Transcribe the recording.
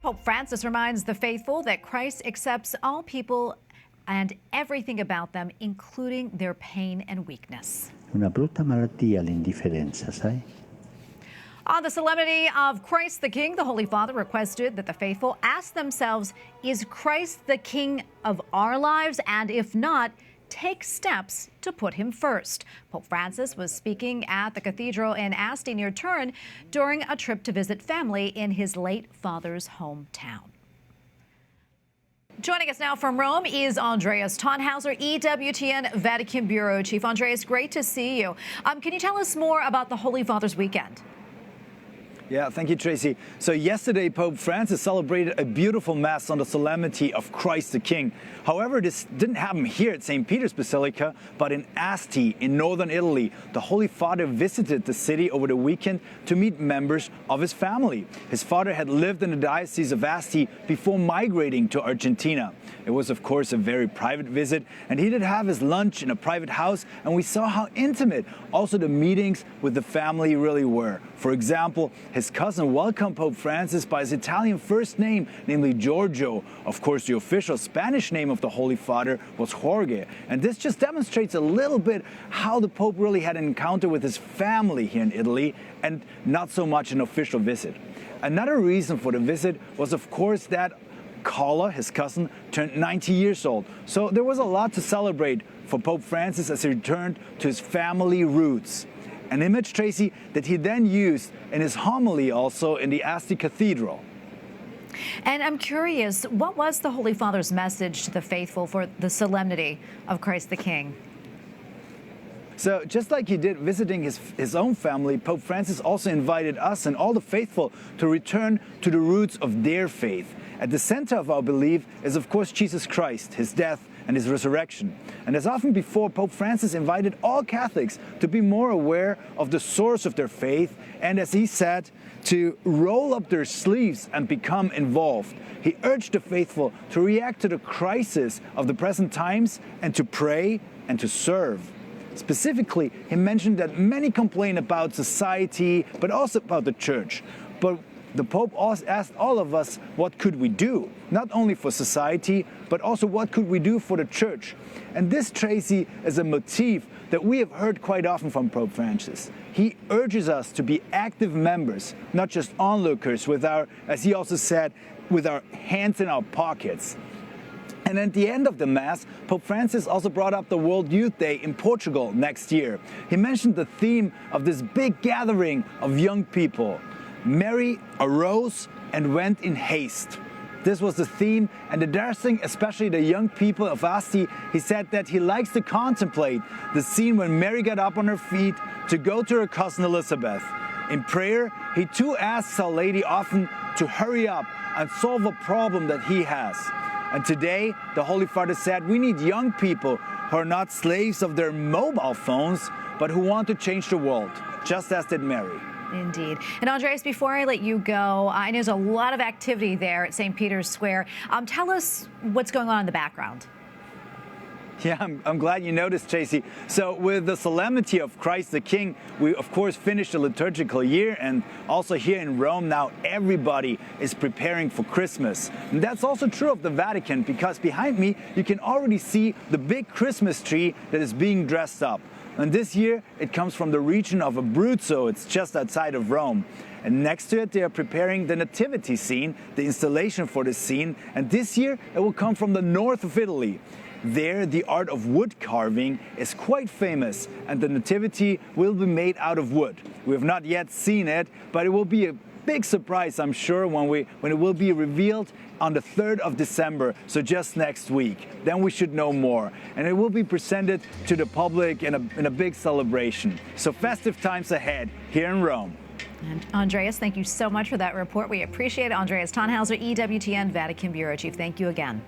Pope Francis reminds the faithful that Christ accepts all people and everything about them, including their pain and weakness. Una brutta malattia l'indifferenza, sai? On the Solemnity of Christ the King, the Holy Father requested that the faithful ask themselves, is Christ the King of our lives? And if not, take steps to put him first. Pope Francis was speaking at the cathedral in Asti near Turin during a trip to visit family in his late father's hometown. Joining us now from Rome is Andreas Thonhauser, EWTN Vatican Bureau Chief. Andreas, great to see you. Can you tell us more about the Holy Father's weekend? Yeah, thank you, Tracy. So yesterday, Pope Francis celebrated a beautiful Mass on the Solemnity of Christ the King. However, this didn't happen here at St. Peter's Basilica, but in Asti, in northern Italy. The Holy Father visited the city over the weekend to meet members of his family. His father had lived in the Diocese of Asti before migrating to Argentina. It was, of course, a very private visit, and he did have his lunch in a private house, and we saw how intimate also the meetings with the family really were. For example, his cousin welcomed Pope Francis by his Italian first name, namely Giorgio. Of course, the official Spanish name of the Holy Father was Jorge. And this just demonstrates a little bit how the Pope really had an encounter with his family here in Italy and not so much an official visit. Another reason for the visit was, of course, that Carla, his cousin, turned 90 years old. So there was a lot to celebrate for Pope Francis as he returned to his family roots. An image, Tracy, that he then used in his homily also in the Asti Cathedral. And I'm curious, what was the Holy Father's message to the faithful for the Solemnity of Christ the King? So just like he did visiting his own family, Pope Francis also invited us and all the faithful to return to the roots of their faith. At the center of our belief is, of course, Jesus Christ, his death and his resurrection. And as often before, Pope Francis invited all Catholics to be more aware of the source of their faith and, as he said, to roll up their sleeves and become involved. He urged the faithful to react to the crisis of the present times and to pray and to serve. Specifically, he mentioned that many complain about society, but also about the church. But the Pope also asked all of us, what could we do? Not only for society, but also what could we do for the church? And this, Tracy, is a motif that we have heard quite often from Pope Francis. He urges us to be active members, not just onlookers with our, as he also said, with our hands in our pockets. And at the end of the Mass, Pope Francis also brought up the World Youth Day in Portugal next year. He mentioned the theme of this big gathering of young people. Mary arose and went in haste. This was the theme, and addressing especially the young people of Asti, he said that he likes to contemplate the scene when Mary got up on her feet to go to her cousin Elizabeth. In prayer, he too asks Our Lady often to hurry up and solve a problem that he has. And today, the Holy Father said we need young people who are not slaves of their mobile phones, but who want to change the world, just as did Mary. Indeed. And Andreas, before I let you go, I know there's a lot of activity there at St. Peter's Square. Tell us what's going on in the background. Yeah, I'm glad you noticed, Tracy. So with the Solemnity of Christ the King, we of course finished the liturgical year, and also here in Rome now everybody is preparing for Christmas. And that's also true of the Vatican, because behind me you can already see the big Christmas tree that is being dressed up. And this year it comes from the region of Abruzzo, it's just outside of Rome. And next to it they are preparing the nativity scene, the installation for this scene, and this year it will come from the north of Italy. There, the art of wood carving is quite famous, and the nativity will be made out of wood. We have not yet seen it, but it will be a big surprise, I'm sure, when it will be revealed on the 3rd of December, so just next week. Then we should know more. And it will be presented to the public in a big celebration. So festive times ahead here in Rome. And Andreas, thank you so much for that report. We appreciate it. Andreas Thonhauser, EWTN Vatican Bureau Chief. Thank you again.